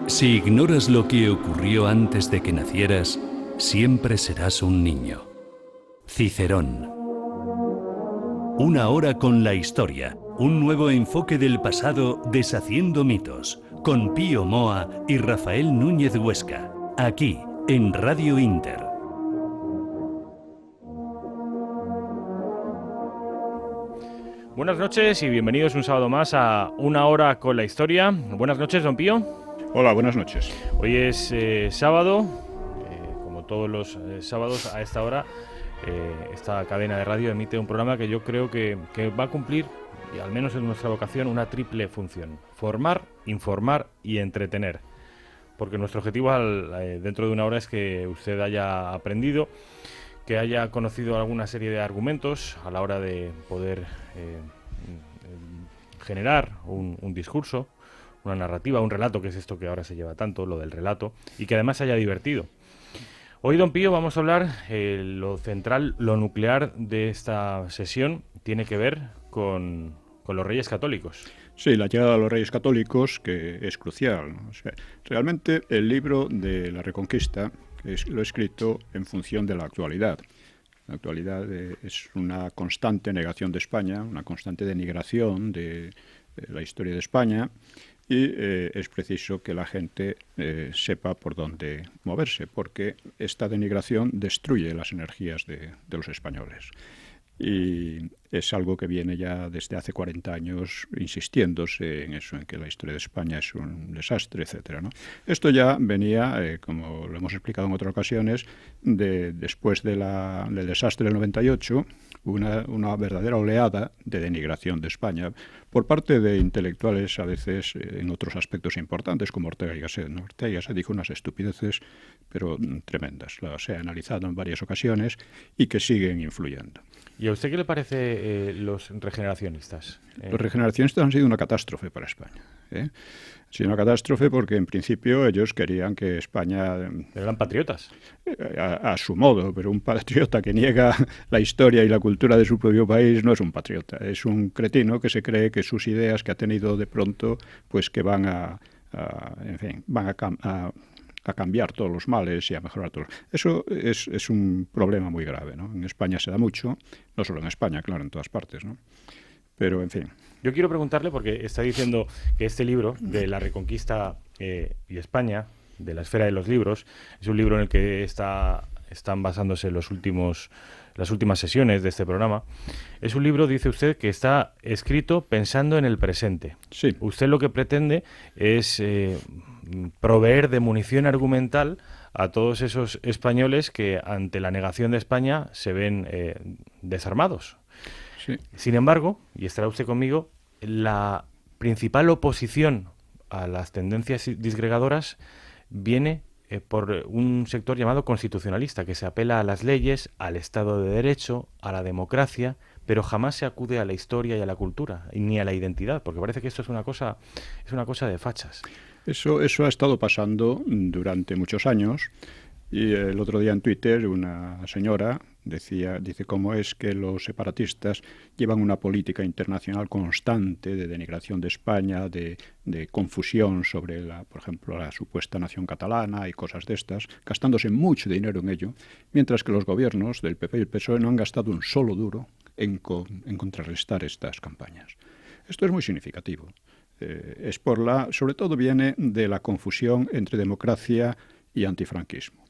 Si ignoras lo que ocurrió antes de que nacieras, siempre serás un niño. Cicerón. Una hora con la historia. Un nuevo enfoque del pasado deshaciendo mitos. Con Pío Moa y Rafael Núñez Huesca. Aquí, en Radio Inter. Buenas noches y bienvenidos un sábado más a Una hora con la historia. Buenas noches, don Pío. Hola, buenas noches. Hoy es sábado, como todos los sábados a esta hora, esta cadena de radio emite un programa que yo creo que va a cumplir, y al menos en nuestra vocación, una triple función: formar, informar y entretener. Porque nuestro objetivo dentro de una hora es que usted haya aprendido, que haya conocido alguna serie de argumentos a la hora de poder generar un discurso, una narrativa, un relato, que es esto que ahora se lleva tanto, lo del relato, y que además se haya divertido. Hoy, don Pío, vamos a hablar, lo central, lo nuclear de esta sesión tiene que ver con los Reyes Católicos. Sí, la llegada de los Reyes Católicos, que es crucial, ¿no? O sea, realmente el libro de la Reconquista lo he escrito en función de la actualidad. La actualidad es una constante negación de España, una constante denigración de la historia de España, y es preciso que la gente sepa por dónde moverse, porque esta denigración destruye las energías de los españoles. Y es algo que viene ya desde hace 40 años insistiéndose en eso, en que la historia de España es un desastre, etcétera, ¿no? Esto ya venía, como lo hemos explicado en otras ocasiones, después del desastre del 98, una verdadera oleada de denigración de España por parte de intelectuales, a veces en otros aspectos importantes, como Ortega y Gasset, ¿no? Ortega y Gasset dijo unas estupideces, pero tremendas. Las he analizado en varias ocasiones y que siguen influyendo. ¿Y a usted qué le parece los regeneracionistas? Los regeneracionistas han sido una catástrofe para España. Han sido una catástrofe porque, en principio, ellos querían que España... Eran patriotas. A su modo, pero un patriota que niega la historia y la cultura de su propio país no es un patriota. Es un cretino que se cree que sus ideas que ha tenido de pronto, pues que van a cambiar todos los males y a mejorar todos. Eso es un problema muy grave, ¿no? En España se da mucho, no solo en España, claro, en todas partes, ¿no? Pero, en fin. Yo quiero preguntarle, porque está diciendo que este libro de la Reconquista y España, de la esfera de los libros, es un libro en el que están basándose las últimas sesiones de este programa. Es un libro, dice usted, que está escrito pensando en el presente. Sí. Usted lo que pretende es proveer de munición argumental a todos esos españoles que ante la negación de España se ven desarmados. Sí. Sin embargo, y estará usted conmigo, la principal oposición a las tendencias disgregadoras viene por un sector llamado constitucionalista, que se apela a las leyes, al Estado de Derecho, a la democracia, pero jamás se acude a la historia y a la cultura, ni a la identidad, porque parece que esto es una cosa de fachas. Eso ha estado pasando durante muchos años, y el otro día en Twitter una señora dice cómo es que los separatistas llevan una política internacional constante de denigración de España, de confusión sobre, por ejemplo, la supuesta nación catalana y cosas de estas, gastándose mucho dinero en ello, mientras que los gobiernos del PP y el PSOE no han gastado un solo duro en contrarrestar estas campañas. Esto es muy significativo. Sobre todo viene de la confusión entre democracia y antifranquismo.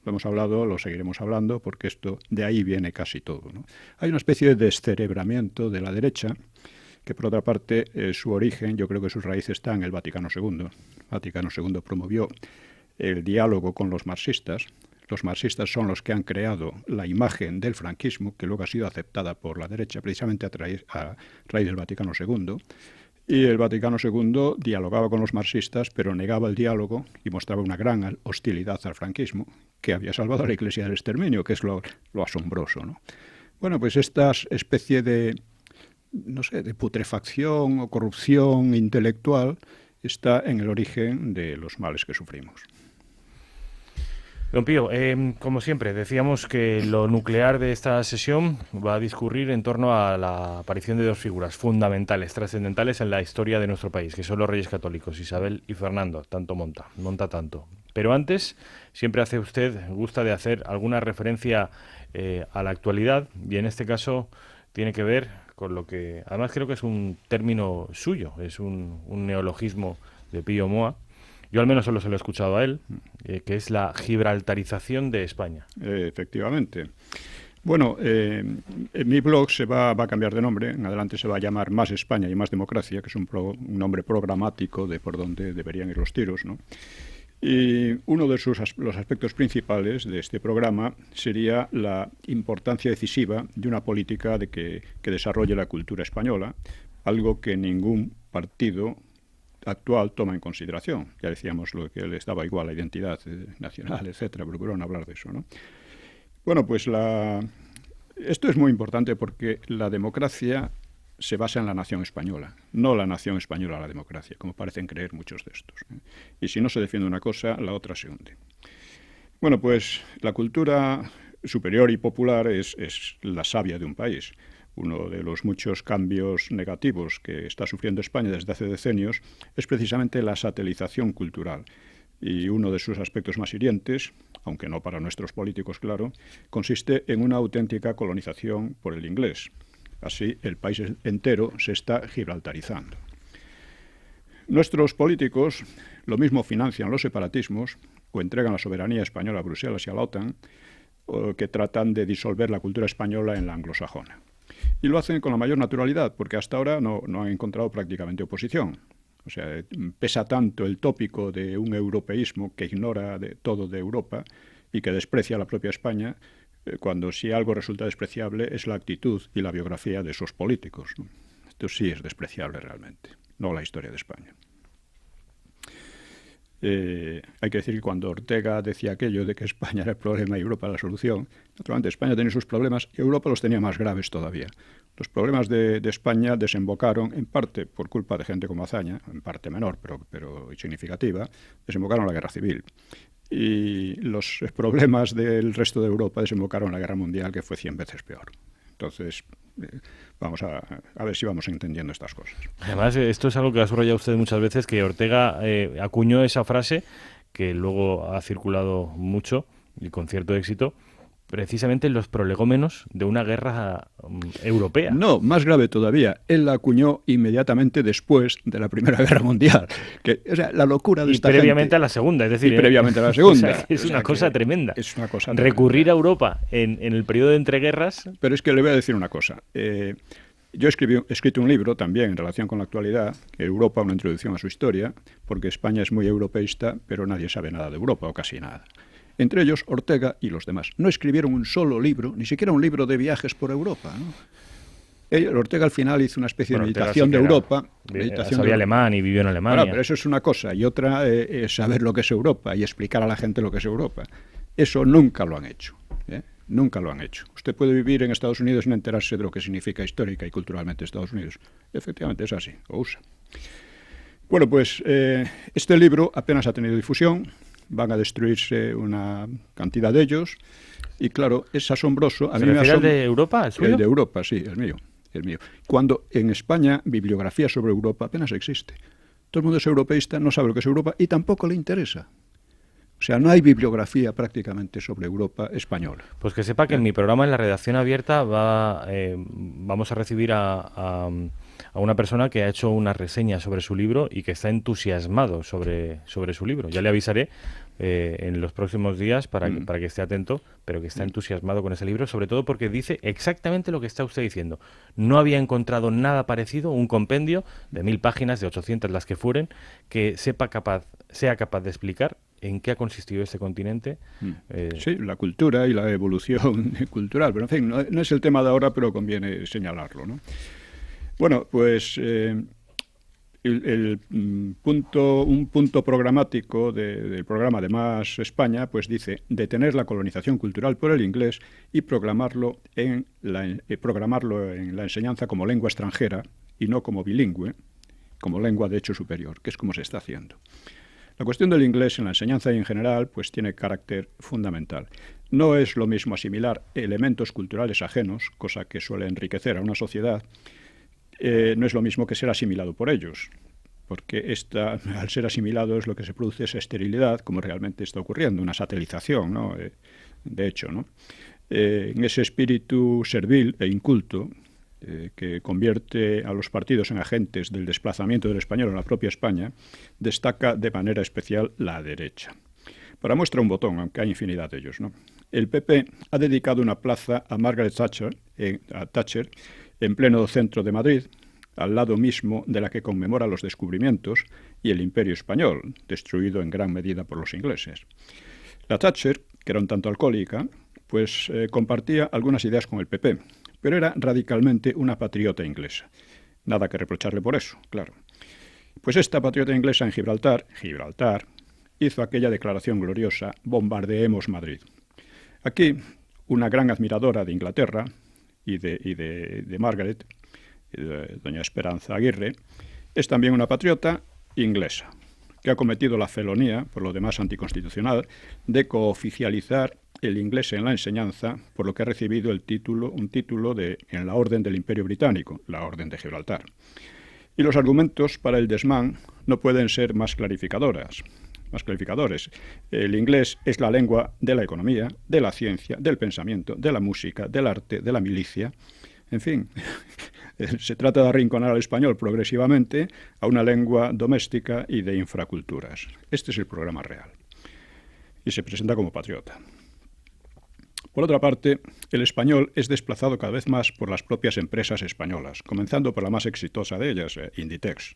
Lo hemos hablado, lo seguiremos hablando, porque de ahí viene casi todo, ¿no? Hay una especie de descerebramiento de la derecha, que por otra parte su origen, yo creo que sus raíces están en el Vaticano II. El Vaticano II promovió el diálogo con los marxistas. Los marxistas son los que han creado la imagen del franquismo, que luego ha sido aceptada por la derecha, precisamente a raíz del Vaticano II. Y el Vaticano II dialogaba con los marxistas, pero negaba el diálogo y mostraba una gran hostilidad al franquismo, que había salvado a la Iglesia del exterminio, que es lo asombroso, ¿no? Bueno, pues esta especie de putrefacción o corrupción intelectual está en el origen de los males que sufrimos. Don Pío, como siempre, decíamos que lo nuclear de esta sesión va a discurrir en torno a la aparición de dos figuras fundamentales, trascendentales en la historia de nuestro país, que son los Reyes Católicos, Isabel y Fernando. Tanto monta tanto. Pero antes, siempre gusta de hacer alguna referencia a la actualidad, y en este caso tiene que ver con lo que, además creo que es un término suyo, es un neologismo de Pío Moa. Yo al menos solo se lo he escuchado a él, que es la gibraltarización de España. Efectivamente. Bueno, mi blog va a cambiar de nombre. En adelante se va a llamar Más España y Más Democracia, que es un nombre programático de por donde deberían ir los tiros, ¿no? Y uno de los aspectos principales de este programa sería la importancia decisiva de una política que desarrolle la cultura española, algo que ningún partido actual toma en consideración. Ya decíamos lo que les daba igual la identidad nacional, etcétera, procuraron hablar de eso, ¿no? Bueno, pues esto es muy importante porque la democracia se basa en la nación española, no la nación española la democracia, como parecen creer muchos de estos, ¿eh? Y si no se defiende una cosa, la otra se hunde. Bueno, pues la cultura superior y popular es la savia de un país. Uno de los muchos cambios negativos que está sufriendo España desde hace decenios es precisamente la satelización cultural. Y uno de sus aspectos más hirientes, aunque no para nuestros políticos, claro, consiste en una auténtica colonización por el inglés. Así, el país entero se está gibraltarizando. Nuestros políticos lo mismo financian los separatismos o entregan la soberanía española a Bruselas y a la OTAN, o que tratan de disolver la cultura española en la anglosajona. Y lo hacen con la mayor naturalidad, porque hasta ahora no han encontrado prácticamente oposición. O sea, pesa tanto el tópico de un europeísmo que ignora todo de Europa y que desprecia a la propia España, cuando si algo resulta despreciable es la actitud y la biografía de esos políticos, ¿no? Esto sí es despreciable realmente, no la historia de España. Hay que decir que cuando Ortega decía aquello de que España era el problema y Europa la solución, naturalmente España tenía sus problemas y Europa los tenía más graves todavía. Los problemas de España desembocaron, en parte por culpa de gente como Azaña, en parte menor, pero significativa, desembocaron en la guerra civil. Y los problemas del resto de Europa desembocaron en la guerra mundial, que fue 100 veces peor. Entonces, vamos a ver si vamos entendiendo estas cosas. Además, esto es algo que ha subrayado usted muchas veces, que Ortega acuñó esa frase, que luego ha circulado mucho y con cierto éxito, precisamente en los prolegómenos de una guerra europea. No, más grave todavía, él la acuñó inmediatamente después de la Primera Guerra Mundial. O sea, la locura de esta previamente gente, a la Segunda, es decir... Y previamente a la Segunda. O sea, es una cosa tremenda. Es una cosa recurrir tremenda a Europa en el periodo de entreguerras... Pero es que le voy a decir una cosa. Yo he escrito un libro también en relación con la actualidad, Europa, una introducción a su historia, porque España es muy europeísta, pero nadie sabe nada de Europa, o casi nada. Entre ellos Ortega y los demás. No escribieron un solo libro, ni siquiera un libro de viajes por Europa, ¿no? Ortega al final hizo una especie de meditación de Europa. Sabía alemán y vivió en Alemania. Bueno, pero eso es una cosa, y otra es saber lo que es Europa y explicar a la gente lo que es Europa. Eso nunca lo han hecho, ¿eh? Nunca lo han hecho. Usted puede vivir en Estados Unidos sin enterarse de lo que significa histórica y culturalmente Estados Unidos. Efectivamente es así, o USA. Bueno, pues este libro apenas ha tenido difusión. Van a destruirse una cantidad de ellos. Y claro, es asombroso. ¿Se refiere al de Europa, el suyo? El de Europa, sí, el mío. Cuando en España bibliografía sobre Europa apenas existe. Todo el mundo es europeísta, no sabe lo que es Europa y tampoco le interesa. O sea, no hay bibliografía prácticamente sobre Europa española. Pues que sepa que en mi programa, en la redacción abierta, vamos a recibir a una persona que ha hecho una reseña sobre su libro y que está entusiasmado sobre su libro. Ya le avisaré en los próximos días para que esté atento, pero que está entusiasmado con ese libro, sobre todo porque dice exactamente lo que está usted diciendo. No había encontrado nada parecido, un compendio de 1000 páginas, de 800 las que fueren, que sea capaz de explicar en qué ha consistido este continente. Sí, la cultura y la evolución cultural, pero en fin, no es el tema de ahora, pero conviene señalarlo, ¿no? Bueno, pues un punto programático del programa de Más España, pues dice detener la colonización cultural por el inglés y programarlo en la enseñanza como lengua extranjera y no como bilingüe, como lengua de hecho superior, que es como se está haciendo. La cuestión del inglés en la enseñanza y en general pues tiene carácter fundamental. No es lo mismo asimilar elementos culturales ajenos, cosa que suele enriquecer a una sociedad, no es lo mismo que ser asimilado por ellos, porque al ser asimilado es lo que se produce esa esterilidad, como realmente está ocurriendo, una satelización, ¿no? De hecho, ¿no? En ese espíritu servil e inculto que convierte a los partidos en agentes del desplazamiento del español en la propia España, destaca de manera especial la derecha. Para muestra un botón, aunque hay infinidad de ellos, ¿no? El PP ha dedicado una plaza a Margaret Thatcher, en pleno centro de Madrid, al lado mismo de la que conmemora los descubrimientos y el Imperio español, destruido en gran medida por los ingleses. La Thatcher, que era un tanto alcohólica, pues compartía algunas ideas con el PP, pero era radicalmente una patriota inglesa. Nada que reprocharle por eso, claro. Pues esta patriota inglesa en Gibraltar, hizo aquella declaración gloriosa: bombardeemos Madrid. Aquí, una gran admiradora de Inglaterra y de Margaret, doña Esperanza Aguirre, es también una patriota inglesa, que ha cometido la felonía, por lo demás anticonstitucional, de cooficializar el inglés en la enseñanza, por lo que ha recibido un título en la Orden del Imperio Británico, la Orden de Gibraltar. Y los argumentos para el desmán no pueden ser más clarificadores. El inglés es la lengua de la economía, de la ciencia, del pensamiento, de la música, del arte, de la milicia. En fin, se trata de arrinconar al español progresivamente a una lengua doméstica y de infraculturas. Este es el programa real. Y se presenta como patriota. Por otra parte, el español es desplazado cada vez más por las propias empresas españolas, comenzando por la más exitosa de ellas, Inditex,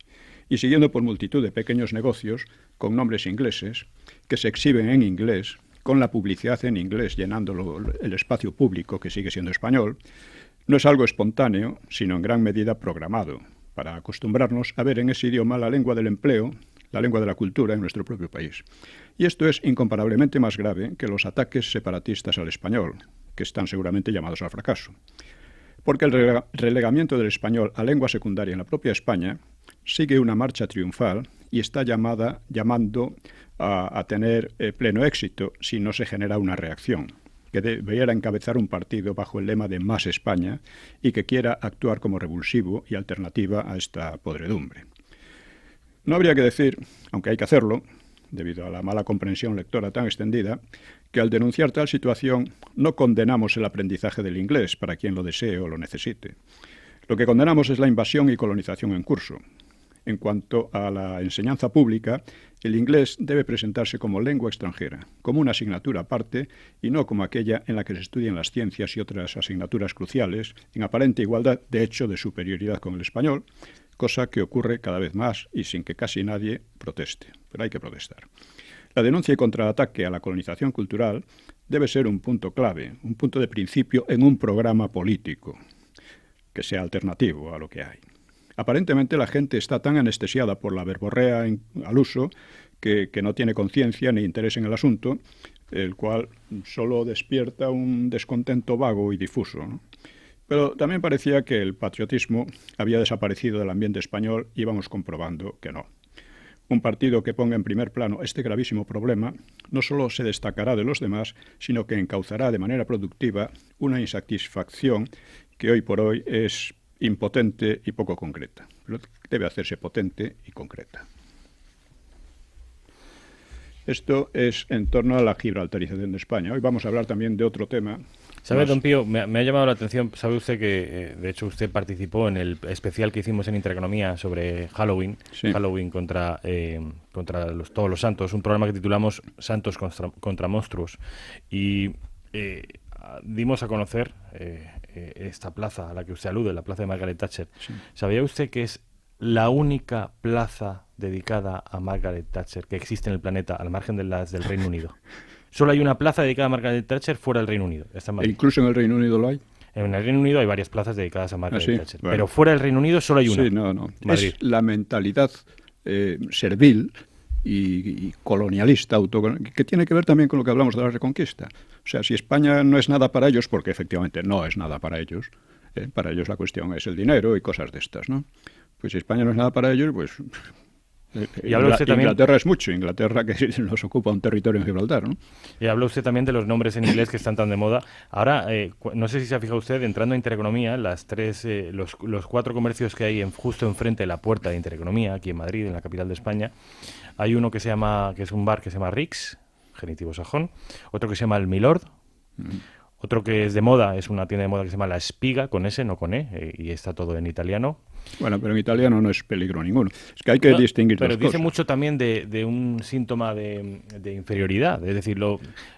y siguiendo por multitud de pequeños negocios con nombres ingleses que se exhiben en inglés, con la publicidad en inglés llenando el espacio público que sigue siendo español. No es algo espontáneo, sino en gran medida programado, para acostumbrarnos a ver en ese idioma la lengua del empleo, la lengua de la cultura en nuestro propio país. Y esto es incomparablemente más grave que los ataques separatistas al español, que están seguramente llamados al fracaso. Porque el relegamiento del español a lengua secundaria en la propia España sigue una marcha triunfal y está llamando a tener pleno éxito si no se genera una reacción, que debiera encabezar un partido bajo el lema de Más España y que quiera actuar como revulsivo y alternativa a esta podredumbre. No habría que decir, aunque hay que hacerlo, debido a la mala comprensión lectora tan extendida, que al denunciar tal situación no condenamos el aprendizaje del inglés para quien lo desee o lo necesite. Lo que condenamos es la invasión y colonización en curso. En cuanto a la enseñanza pública, el inglés debe presentarse como lengua extranjera, como una asignatura aparte y no como aquella en la que se estudian las ciencias y otras asignaturas cruciales, en aparente igualdad, de hecho, de superioridad con el español, cosa que ocurre cada vez más y sin que casi nadie proteste. Pero hay que protestar. La denuncia y contraataque a la colonización cultural debe ser un punto clave, un punto de principio en un programa político que sea alternativo a lo que hay. Aparentemente la gente está tan anestesiada por la verborrea al uso que no tiene conciencia ni interés en el asunto, el cual solo despierta un descontento vago y difuso, ¿no? Pero también parecía que el patriotismo había desaparecido del ambiente español y íbamos comprobando que no. Un partido que ponga en primer plano este gravísimo problema no solo se destacará de los demás, sino que encauzará de manera productiva una insatisfacción que hoy por hoy es impotente y poco concreta. Pero debe hacerse potente y concreta. Esto es en torno a la gibraltarización de España. Hoy vamos a hablar también de otro tema. ¿Sabe, don Pío? Me ha llamado la atención, sabe usted que, de hecho, usted participó en el especial que hicimos en Intereconomía sobre Halloween, sí. Halloween contra todos los santos, un programa que titulamos Santos contra monstruos, y dimos a conocer esta plaza a la que usted alude, la plaza de Margaret Thatcher. Sí. ¿Sabía usted que es la única plaza dedicada a Margaret Thatcher que existe en el planeta, al margen de las del Reino Unido? Solo hay una plaza dedicada a Margaret Thatcher fuera del Reino Unido. Está en Madrid. ¿Incluso en el Reino Unido lo hay? En el Reino Unido hay varias plazas dedicadas a Margaret Thatcher. Bueno. Pero fuera del Reino Unido solo hay una. Sí, no. Madrid. Es la mentalidad servil y colonialista, que tiene que ver también con lo que hablamos de la Reconquista. O sea, si España no es nada para ellos, porque efectivamente no es nada para ellos la cuestión es el dinero y cosas de estas, ¿no? Pues si España no es nada para ellos, pues Y habla usted también... Inglaterra es mucho, Inglaterra que nos ocupa un territorio en Gibraltar, ¿no? Y habla usted también de los nombres en inglés que están tan de moda. Ahora, no sé si se ha fijado usted, entrando a Intereconomía, los 4 comercios que hay justo enfrente de la puerta de Intereconomía, aquí en Madrid, en la capital de España, hay uno que es un bar que se llama Rix, genitivo sajón, otro que se llama El Milord, otro que es de moda, es una tienda de moda que se llama La Espiga, con S, no con E, y está todo en italiano. Bueno, pero en italiano no es peligro ninguno. Es que hay que distinguir dos cosas. Pero dice mucho también de un síntoma de inferioridad. Es decir,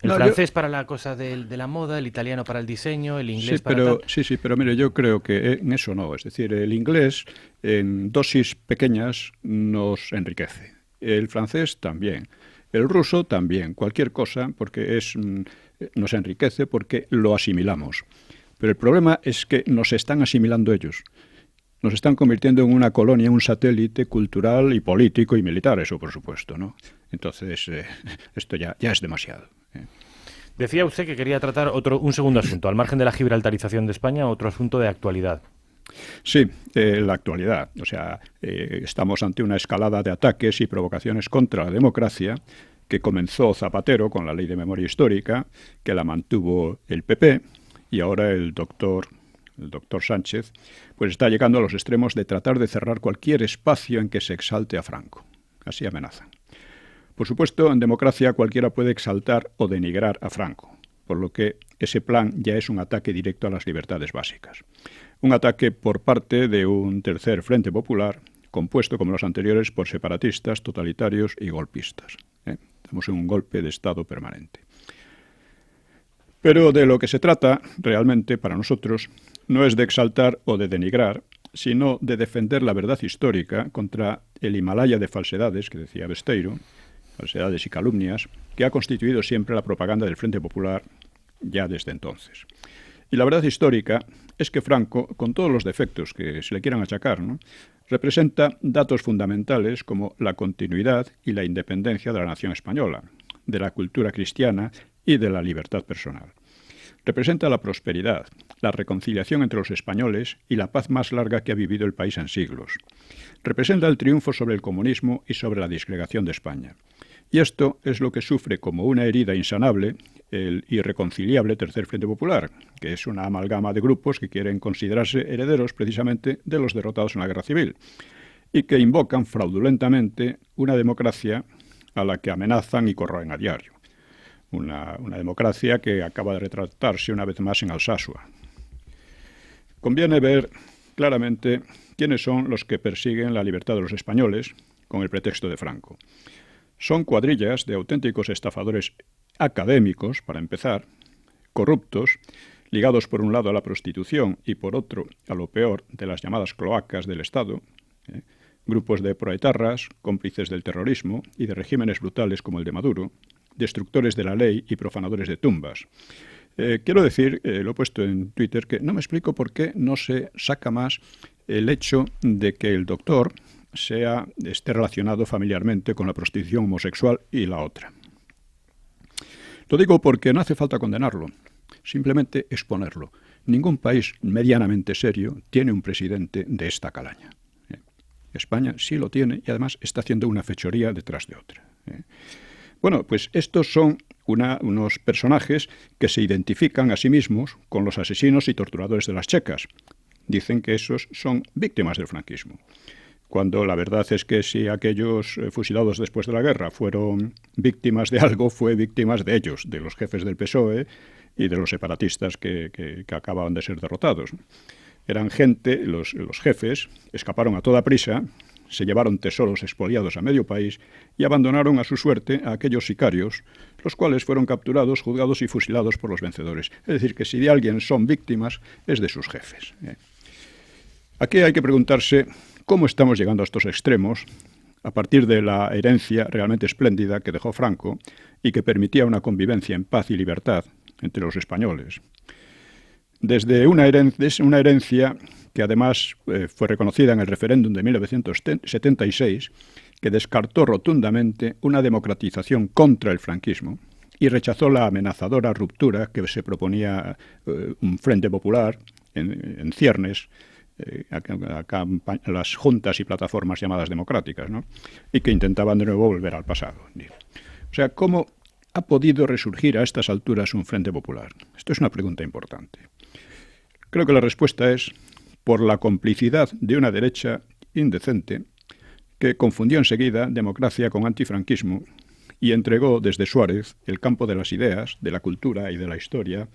el francés para la cosa de la moda, el italiano para el diseño, el inglés para... Sí, pero mire, yo creo que en eso no. Es decir, el inglés en dosis pequeñas nos enriquece. El francés también. El ruso también. Cualquier cosa, porque nos enriquece porque lo asimilamos. Pero el problema es que nos están asimilando ellos. Nos están convirtiendo en una colonia, un satélite cultural y político y militar, eso por supuesto, ¿no? Entonces, esto ya es demasiado. Decía usted que quería tratar un segundo asunto, al margen de la gibraltarización de España, otro asunto de actualidad. Sí, la actualidad. O sea, estamos ante una escalada de ataques y provocaciones contra la democracia que comenzó Zapatero con la Ley de Memoria Histórica, que la mantuvo el PP, y ahora el doctor Sánchez, pues está llegando a los extremos de tratar de cerrar cualquier espacio en que se exalte a Franco. Así amenazan. Por supuesto, en democracia cualquiera puede exaltar o denigrar a Franco, por lo que ese plan ya es un ataque directo a las libertades básicas. Un ataque por parte de un tercer frente popular, compuesto como los anteriores por separatistas, totalitarios y golpistas. Estamos en un golpe de Estado permanente. Pero de lo que se trata, realmente, para nosotros, no es de exaltar o de denigrar, sino de defender la verdad histórica contra el Himalaya de falsedades, que decía Besteiro, falsedades y calumnias, que ha constituido siempre la propaganda del Frente Popular ya desde entonces. Y la verdad histórica es que Franco, con todos los defectos que se le quieran achacar, ¿no?, representa datos fundamentales como la continuidad y la independencia de la nación española, de la cultura cristiana y de la libertad personal. Representa la prosperidad, la reconciliación entre los españoles y la paz más larga que ha vivido el país en siglos. Representa el triunfo sobre el comunismo y sobre la disgregación de España. Y esto es lo que sufre como una herida insanable el irreconciliable Tercer Frente Popular, que es una amalgama de grupos que quieren considerarse herederos precisamente de los derrotados en la Guerra Civil y que invocan fraudulentamente una democracia a la que amenazan y corroen a diario. Una democracia que acaba de retratarse una vez más en Alsasua. Conviene ver claramente quiénes son los que persiguen la libertad de los españoles con el pretexto de Franco. Son cuadrillas de auténticos estafadores académicos, para empezar, corruptos, ligados por un lado a la prostitución y por otro a lo peor de las llamadas cloacas del Estado, grupos de proetarras, cómplices del terrorismo y de regímenes brutales como el de Maduro, destructores de la ley y profanadores de tumbas. Quiero decir, lo he puesto en Twitter, que no me explico por qué no se saca más el hecho de que el doctor esté relacionado familiarmente con la prostitución homosexual y la otra. Lo digo porque no hace falta condenarlo, simplemente exponerlo. Ningún país medianamente serio tiene un presidente de esta calaña. España sí lo tiene y además está haciendo una fechoría detrás de otra. Bueno, pues estos son unos personajes que se identifican a sí mismos con los asesinos y torturadores de las checas. Dicen que esos son víctimas del franquismo, cuando la verdad es que si aquellos fusilados después de la guerra fueron víctimas de algo, fue víctimas de ellos, de los jefes del PSOE y de los separatistas que acababan de ser derrotados. Eran gente, los jefes, escaparon a toda prisa, se llevaron tesoros expoliados a medio país y abandonaron a su suerte a aquellos sicarios, los cuales fueron capturados, juzgados y fusilados por los vencedores. Es decir, que si de alguien son víctimas, es de sus jefes. Aquí hay que preguntarse cómo estamos llegando a estos extremos a partir de la herencia realmente espléndida que dejó Franco y que permitía una convivencia en paz y libertad entre los españoles. Desde una herencia que además fue reconocida en el referéndum de 1976, que descartó rotundamente una democratización contra el franquismo y rechazó la amenazadora ruptura que se proponía un Frente Popular en ciernes las juntas y plataformas llamadas democráticas, ¿no? Y que intentaban de nuevo volver al pasado. O sea, ¿cómo ha podido resurgir a estas alturas un Frente Popular? Esto es una pregunta importante. Creo que la respuesta es por la complicidad de una derecha indecente que confundió enseguida democracia con antifranquismo y entregó desde Suárez el campo de las ideas, de la cultura y de la historia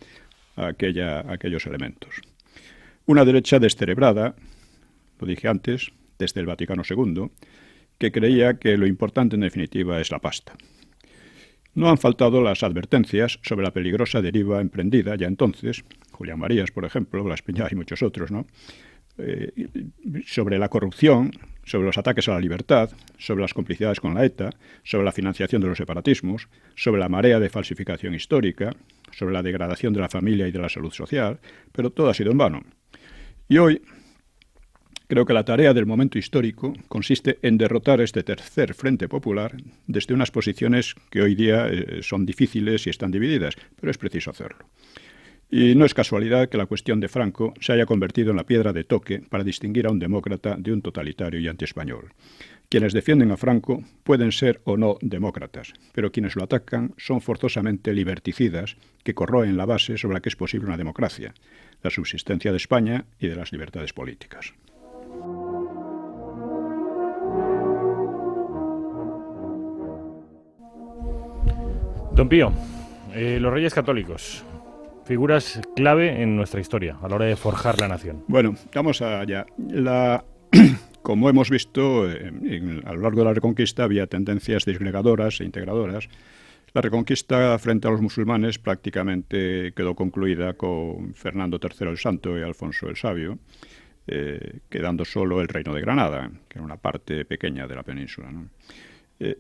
a aquellos elementos. Una derecha descerebrada, lo dije antes, desde el Vaticano II, que creía que lo importante en definitiva es la pasta. No han faltado las advertencias sobre la peligrosa deriva emprendida ya entonces, Julián Marías, por ejemplo, Blas Piñar y muchos otros, ¿no? Sobre la corrupción, sobre los ataques a la libertad, sobre las complicidades con la ETA, sobre la financiación de los separatismos, sobre la marea de falsificación histórica, sobre la degradación de la familia y de la salud social, pero todo ha sido en vano. Y hoy creo que la tarea del momento histórico consiste en derrotar este tercer Frente Popular desde unas posiciones que hoy día son difíciles y están divididas, pero es preciso hacerlo. Y no es casualidad que la cuestión de Franco se haya convertido en la piedra de toque para distinguir a un demócrata de un totalitario y antiespañol. Quienes defienden a Franco pueden ser o no demócratas, pero quienes lo atacan son forzosamente liberticidas que corroen la base sobre la que es posible una democracia, la subsistencia de España y de las libertades políticas. Don Pío, los Reyes Católicos, figuras clave en nuestra historia a la hora de forjar la nación. Bueno, vamos allá. Como hemos visto, a lo largo de la Reconquista había tendencias disgregadoras e integradoras. La Reconquista frente a los musulmanes prácticamente quedó concluida con Fernando III el Santo y Alfonso el Sabio, quedando solo el Reino de Granada, que era una parte pequeña de la península, ¿no?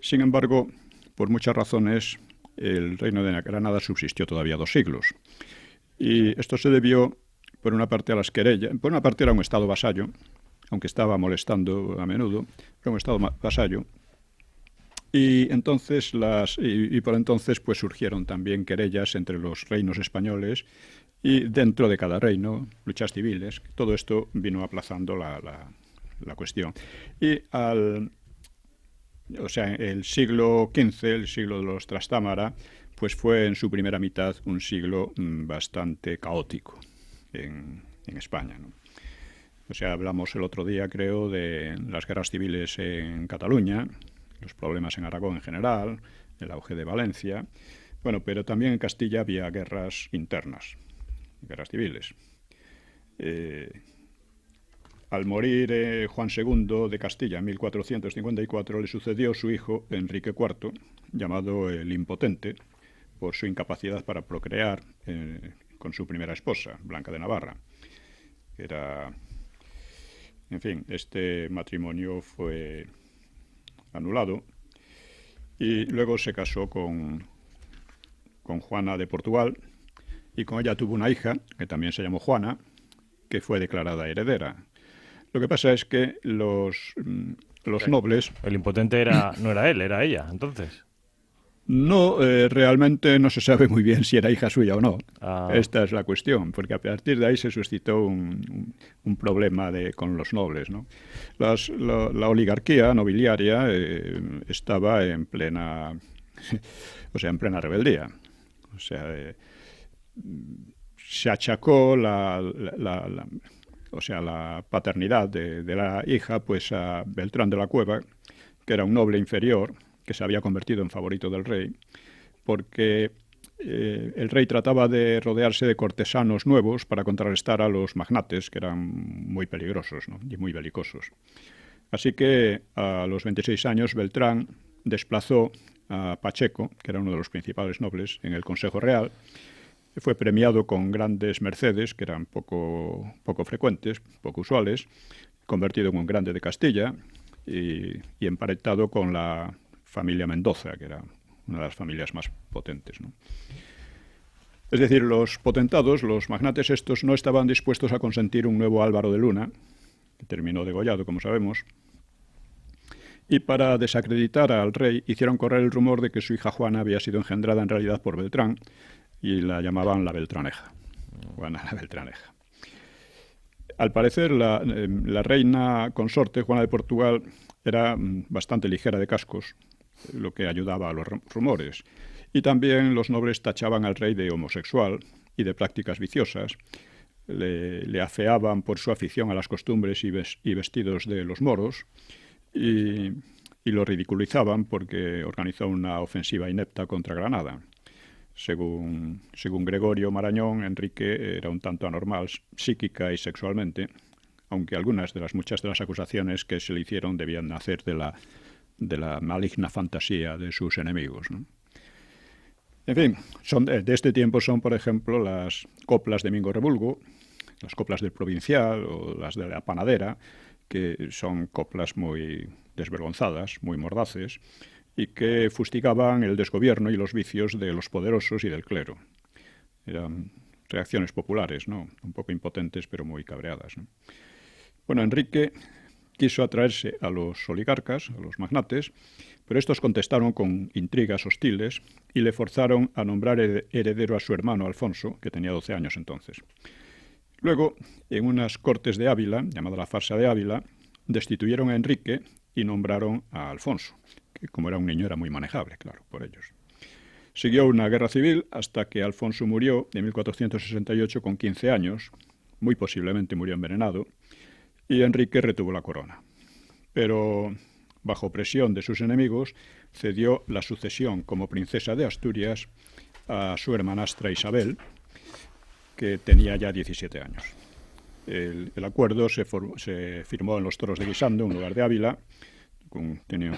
Sin embargo, por muchas razones, el Reino de Granada subsistió todavía 2 siglos. Y esto se debió, por una parte, a las querellas. Por una parte era un estado vasallo, aunque estaba molestando a menudo, era un estado vasallo. Y entonces por entonces pues surgieron también querellas entre los reinos españoles y dentro de cada reino, luchas civiles. Todo esto vino aplazando la cuestión. Y el siglo XV, el siglo de los Trastámara, pues fue en su primera mitad un siglo bastante caótico en España, ¿no? O sea, hablamos el otro día, creo, de las guerras civiles en Cataluña, los problemas en Aragón en general, el auge de Valencia. Bueno, pero también en Castilla había guerras internas, guerras civiles. Al morir Juan II de Castilla en 1454, le sucedió su hijo Enrique IV, llamado el Impotente, por su incapacidad para procrear con su primera esposa, Blanca de Navarra. En fin, este matrimonio fue anulado y luego se casó con Juana de Portugal y con ella tuvo una hija, que también se llamó Juana, que fue declarada heredera. Lo que pasa es que los nobles... El impotente no era él, era ella, entonces. No, realmente no se sabe muy bien si era hija suya o no. Esta es la cuestión, porque a partir de ahí se suscitó un problema con los nobles, ¿no? La oligarquía nobiliaria estaba en plena rebeldía. O sea, se achacó la paternidad de la hija pues a Beltrán de la Cueva, que era un noble inferior que se había convertido en favorito del rey, porque el rey trataba de rodearse de cortesanos nuevos para contrarrestar a los magnates, que eran muy peligrosos, ¿no? Y muy belicosos. Así que a los 26 años Beltrán desplazó a Pacheco, que era uno de los principales nobles, en el Consejo Real. Fue premiado con grandes mercedes, que eran poco frecuentes, poco usuales, convertido en un grande de Castilla y emparentado con la familia Mendoza, que era una de las familias más potentes, ¿no? Es decir, los potentados, los magnates estos, no estaban dispuestos a consentir un nuevo Álvaro de Luna, que terminó degollado, como sabemos, y para desacreditar al rey hicieron correr el rumor de que su hija Juana había sido engendrada en realidad por Beltrán, y la llamaban la Beltraneja, Juana la Beltraneja. Al parecer, la reina consorte, Juana de Portugal, era bastante ligera de cascos, lo que ayudaba a los rumores. Y también los nobles tachaban al rey de homosexual y de prácticas viciosas. Le afeaban por su afición a las costumbres y vestidos de los moros y lo ridiculizaban porque organizó una ofensiva inepta contra Granada. Según Gregorio Marañón, Enrique era un tanto anormal psíquica y sexualmente, aunque muchas de las acusaciones que se le hicieron debían nacer de la maligna fantasía de sus enemigos, ¿no? En fin, de este tiempo son, por ejemplo, las coplas de Mingo Rebulgo, las coplas del Provincial o las de la Panadera, que son coplas muy desvergonzadas, muy mordaces, y que fustigaban el desgobierno y los vicios de los poderosos y del clero. Eran reacciones populares, ¿no? Un poco impotentes, pero muy cabreadas, ¿no? Bueno, Enrique quiso atraerse a los oligarcas, a los magnates, pero estos contestaron con intrigas hostiles y le forzaron a nombrar heredero a su hermano Alfonso, que tenía 12 años entonces. Luego, en unas cortes de Ávila, llamada la farsa de Ávila, destituyeron a Enrique y nombraron a Alfonso, que como era un niño era muy manejable, claro, por ellos. Siguió una guerra civil hasta que Alfonso murió en 1468 con 15 años, muy posiblemente murió envenenado, y Enrique retuvo la corona. Pero, bajo presión de sus enemigos, cedió la sucesión como princesa de Asturias a su hermanastra Isabel, que tenía ya 17 años. El acuerdo se firmó en los Toros de Guisando, un lugar de Ávila, tenía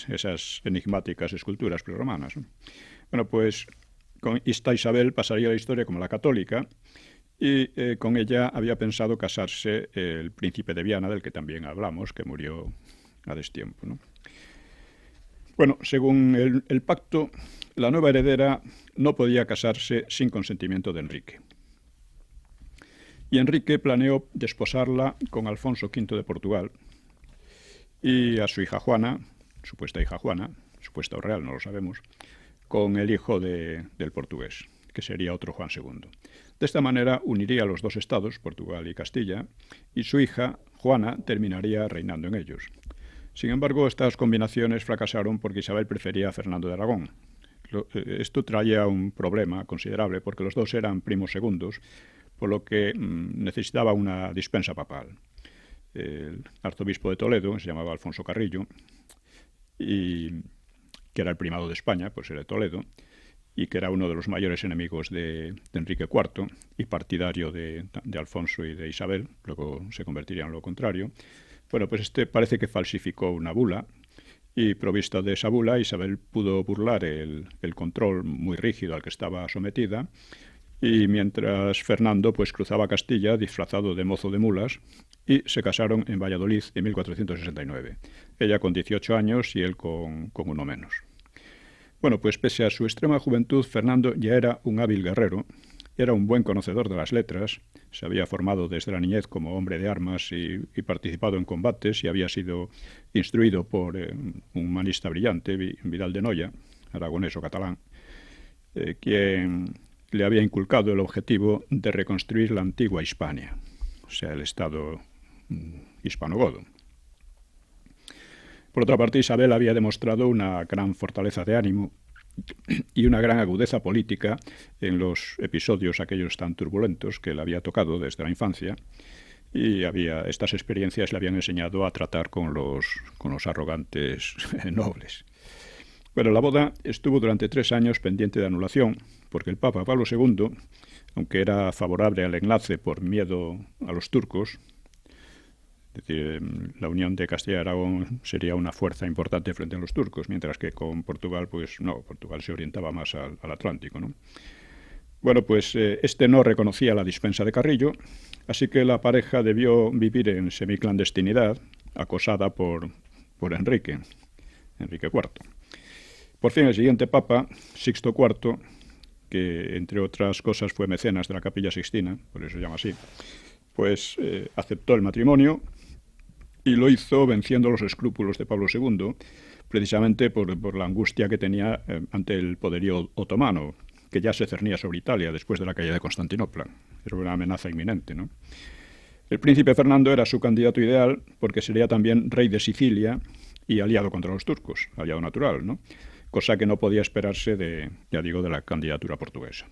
esas enigmáticas esculturas prerromanas, ¿no? Bueno, pues con esta Isabel pasaría la historia como la católica, y con ella había pensado casarse el príncipe de Viana, del que también hablamos, que murió a destiempo, ¿no? Bueno, según el pacto, la nueva heredera no podía casarse sin consentimiento de Enrique. Y Enrique planeó desposarla con Alfonso V de Portugal y a su hija Juana, supuesta hija Juana, supuesta o real, no lo sabemos, con el hijo del portugués, que sería otro Juan II. De esta manera uniría los dos estados, Portugal y Castilla, y su hija, Juana, terminaría reinando en ellos. Sin embargo, estas combinaciones fracasaron porque Isabel prefería a Fernando de Aragón. Esto traía un problema considerable porque los dos eran primos segundos, por lo que necesitaba una dispensa papal. El arzobispo de Toledo, se llamaba Alfonso Carrillo, y que era el primado de España, pues era de Toledo, y que era uno de los mayores enemigos de Enrique IV y partidario de Alfonso y de Isabel, luego se convertiría en lo contrario. Bueno, pues este parece que falsificó una bula, y provista de esa bula, Isabel pudo burlar el control muy rígido al que estaba sometida, y mientras Fernando pues cruzaba Castilla disfrazado de mozo de mulas, y se casaron en Valladolid en 1469. Ella con 18 años y él con uno menos. Bueno, pues pese a su extrema juventud, Fernando ya era un hábil guerrero, era un buen conocedor de las letras, se había formado desde la niñez como hombre de armas y participado en combates y había sido instruido por un humanista brillante, Vidal de Noya, aragonés o catalán, quien le había inculcado el objetivo de reconstruir la antigua Hispania, o sea, el estado hispanogodo. Por otra parte, Isabel había demostrado una gran fortaleza de ánimo y una gran agudeza política en los episodios aquellos tan turbulentos que le había tocado desde la infancia, y estas experiencias le habían enseñado a tratar con los arrogantes nobles. Bueno, la boda estuvo durante 3 años pendiente de anulación, porque el Papa Pablo II, aunque era favorable al enlace por miedo a los turcos, es decir, la unión de Castilla y Aragón sería una fuerza importante frente a los turcos, mientras que con Portugal, pues no, Portugal se orientaba más al Atlántico, ¿no? Bueno, pues este no reconocía la dispensa de Carrillo, así que la pareja debió vivir en semiclandestinidad, acosada por Enrique IV. Por fin, el siguiente papa, Sixto IV, que entre otras cosas fue mecenas de la Capilla Sixtina, por eso se llama así, pues aceptó el matrimonio y lo hizo venciendo los escrúpulos de Pablo II, precisamente por la angustia que tenía ante el poderío otomano, que ya se cernía sobre Italia después de la caída de Constantinopla. Era una amenaza inminente, ¿no? El príncipe Fernando era su candidato ideal porque sería también rey de Sicilia y aliado contra los turcos, aliado natural, ¿no? Cosa que no podía esperarse de la candidatura portuguesa.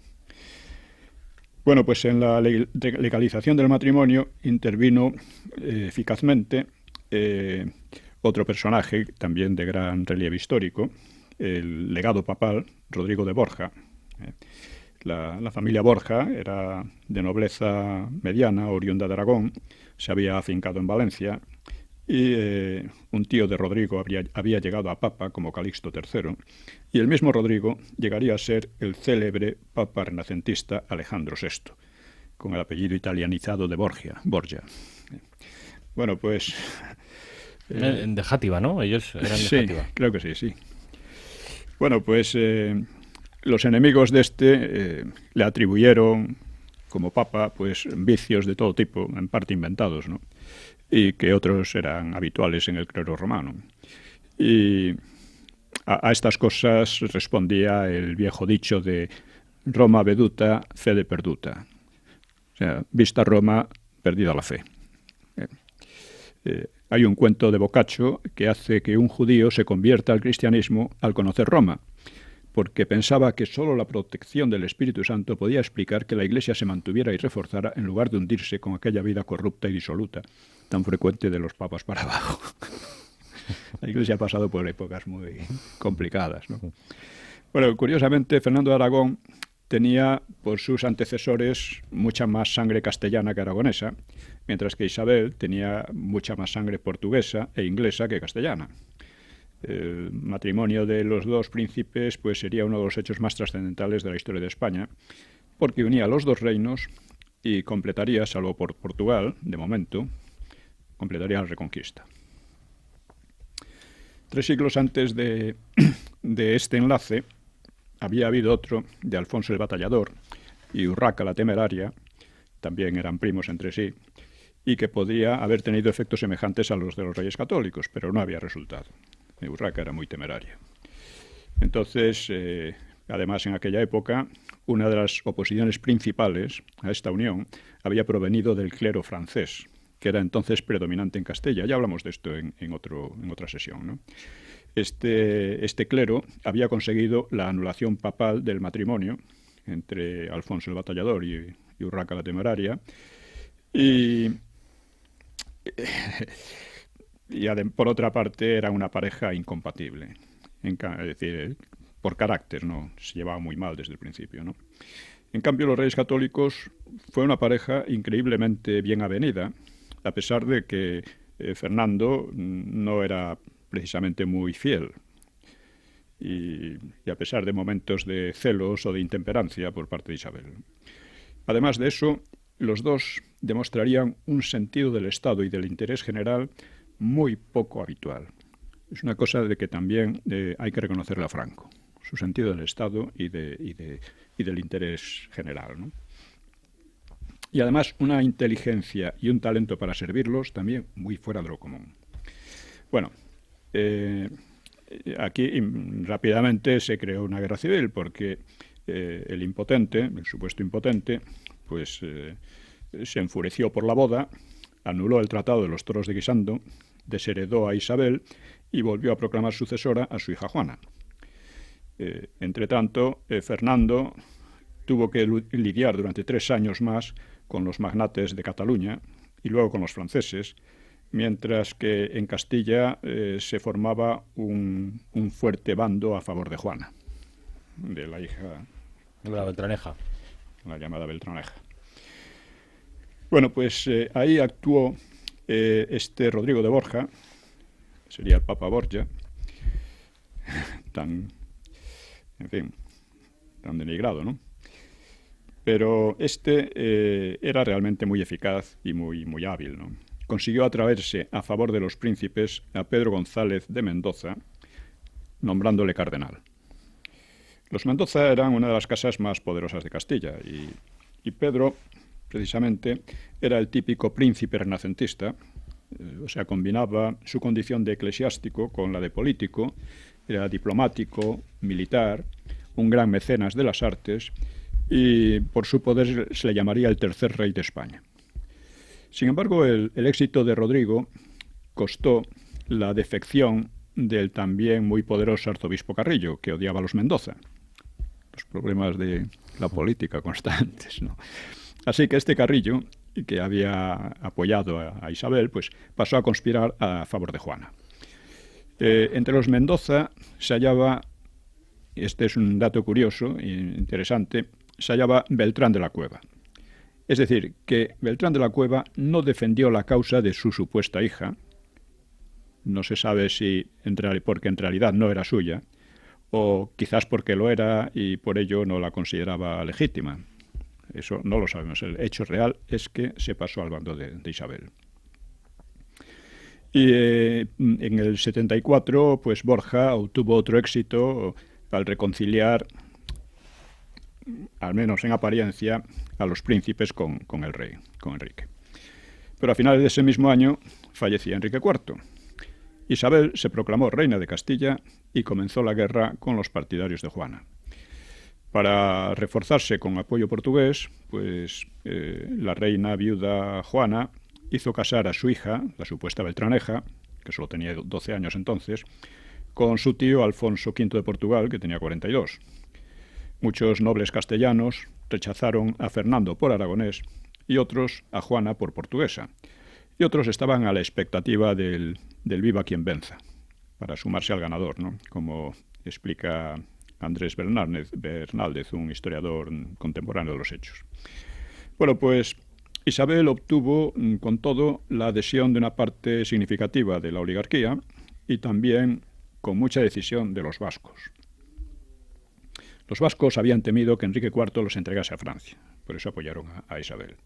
Bueno, pues en la legalización del matrimonio intervino eficazmente otro personaje también de gran relieve histórico, el legado papal, Rodrigo de Borja. La familia Borja era de nobleza mediana, oriunda de Aragón, se había afincado en Valencia y un tío de Rodrigo había llegado a papa como Calixto III, y el mismo Rodrigo llegaría a ser el célebre papa renacentista Alejandro VI, con el apellido italianizado de Borgia. Bueno, pues... de Játiva, ¿no? Ellos eran de Játiva. Sí, creo que sí, sí. Bueno, pues los enemigos de le atribuyeron como papa pues vicios de todo tipo, en parte inventados, ¿no? Y que otros eran habituales en el clero romano. Y a estas cosas respondía el viejo dicho de Roma veduta, fede perduta. O sea, vista Roma, perdida la fe. Hay un cuento de Boccaccio que hace que un judío se convierta al cristianismo al conocer Roma, porque pensaba que solo la protección del Espíritu Santo podía explicar que la Iglesia se mantuviera y reforzara en lugar de hundirse con aquella vida corrupta y disoluta, tan frecuente de los papas para abajo. La Iglesia ha pasado por épocas muy complicadas, ¿no? Bueno, curiosamente, Fernando de Aragón tenía por sus antecesores mucha más sangre castellana que aragonesa, mientras que Isabel tenía mucha más sangre portuguesa e inglesa que castellana. El matrimonio de los dos príncipes pues sería uno de los hechos más trascendentales de la historia de España, porque unía los dos reinos y completaría, salvo por Portugal, de momento, completaría la Reconquista. 3 siglos antes de este enlace había habido otro de Alfonso el Batallador y Urraca la Temeraria, también eran primos entre sí, y que podría haber tenido efectos semejantes a los de los Reyes Católicos, pero no había resultado. Urraca era muy temeraria. Entonces, además, en aquella época, una de las oposiciones principales a esta unión había provenido del clero francés, que era entonces predominante en Castilla. Ya hablamos de esto en otra sesión, ¿no? Este clero había conseguido la anulación papal del matrimonio entre Alfonso el Batallador y Urraca la Temeraria, y por otra parte era una pareja incompatible, es decir, por carácter, ¿no? Se llevaba muy mal desde el principio, ¿no? En cambio, los Reyes Católicos fue una pareja increíblemente bien avenida, a pesar de que Fernando no era precisamente muy fiel, y a pesar de momentos de celos o de intemperancia por parte de Isabel. Además de eso, los dos demostrarían un sentido del Estado y del interés general muy poco habitual. Es una cosa de que también hay que reconocerle a Franco, su sentido del Estado y del interés general, ¿no? Y además una inteligencia y un talento para servirlos también muy fuera de lo común. Bueno, aquí rápidamente se creó una guerra civil porque el supuesto impotente, pues se enfureció por la boda, anuló el Tratado de los Toros de Guisando, desheredó a Isabel y volvió a proclamar sucesora a su hija Juana. Entre tanto, Fernando tuvo que lidiar durante 3 años más con los magnates de Cataluña y luego con los franceses, mientras que en Castilla se formaba un fuerte bando a favor de Juana, de la hija... De la Beltraneja. La llamada Beltraneja. Bueno, pues ahí actuó Rodrigo de Borja, sería el Papa Borgia, tan denigrado, ¿no? Pero era realmente muy eficaz y muy hábil, ¿no? Consiguió atraerse a favor de los príncipes a Pedro González de Mendoza, nombrándole cardenal. Los Mendoza eran una de las casas más poderosas de Castilla y Pedro, precisamente, era el típico príncipe renacentista, o sea, combinaba su condición de eclesiástico con la de político, era diplomático, militar, un gran mecenas de las artes y por su poder se le llamaría el tercer rey de España. Sin embargo, el éxito de Rodrigo costó la defección del también muy poderoso arzobispo Carrillo, que odiaba a los Mendoza. Los problemas de la política constantes, ¿no? Así que este Carrillo, que había apoyado a Isabel, pues pasó a conspirar a favor de Juana. Entre los Mendoza se hallaba, este es un dato curioso e interesante, se hallaba Beltrán de la Cueva. Es decir, que Beltrán de la Cueva no defendió la causa de su supuesta hija, no se sabe si porque en realidad no era suya, o quizás porque lo era y por ello no la consideraba legítima. Eso no lo sabemos. El hecho real es que se pasó al bando de Isabel. Y en el 74, pues Borja obtuvo otro éxito al reconciliar, al menos en apariencia, a los príncipes con el rey, con Enrique. Pero a finales de ese mismo año fallecía Enrique IV. Isabel se proclamó reina de Castilla y comenzó la guerra con los partidarios de Juana. Para reforzarse con apoyo portugués, pues la reina viuda Juana hizo casar a su hija, la supuesta Beltraneja, que solo tenía 12 años entonces, con su tío Alfonso V de Portugal, que tenía 42. Muchos nobles castellanos rechazaron a Fernando por aragonés y otros a Juana por portuguesa. Y otros estaban a la expectativa del viva quien venza, para sumarse al ganador, ¿no? Como explica Andrés Bernaldez, un historiador contemporáneo de los hechos. Bueno, pues Isabel obtuvo, con todo, la adhesión de una parte significativa de la oligarquía y también con mucha decisión de los vascos. Los vascos habían temido que Enrique IV los entregase a Francia, por eso apoyaron a Isabel.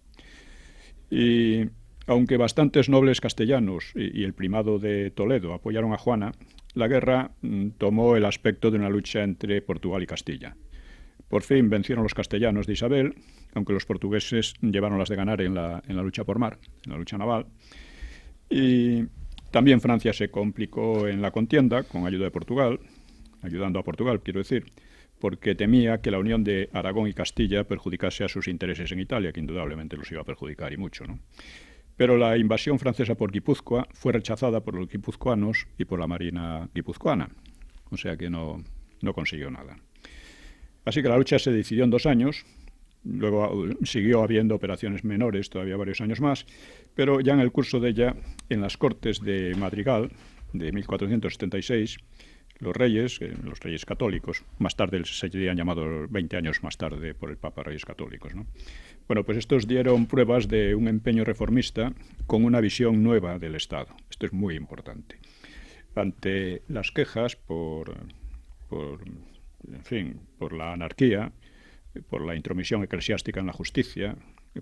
Y aunque bastantes nobles castellanos y el primado de Toledo apoyaron a Juana, la guerra tomó el aspecto de una lucha entre Portugal y Castilla. Por fin vencieron los castellanos de Isabel, aunque los portugueses llevaron las de ganar en la lucha por mar, en la lucha naval. Y también Francia se complicó en la contienda con ayuda de Portugal, ayudando a Portugal, quiero decir, porque temía que la unión de Aragón y Castilla perjudicase a sus intereses en Italia, que indudablemente los iba a perjudicar y mucho, ¿no? Pero la invasión francesa por Guipúzcoa fue rechazada por los guipuzcoanos y por la marina guipuzcoana, o sea que no consiguió nada. Así que la lucha se decidió en 2 años, luego siguió habiendo operaciones menores, todavía varios años más, pero ya en el curso de ella, en las Cortes de Madrigal de 1476, los reyes católicos, más tarde se serían llamados 20 años más tarde por el Papa Reyes Católicos, ¿no? Bueno, pues estos dieron pruebas de un empeño reformista con una visión nueva del Estado. Esto es muy importante. Ante las quejas por la anarquía, por la intromisión eclesiástica en la justicia,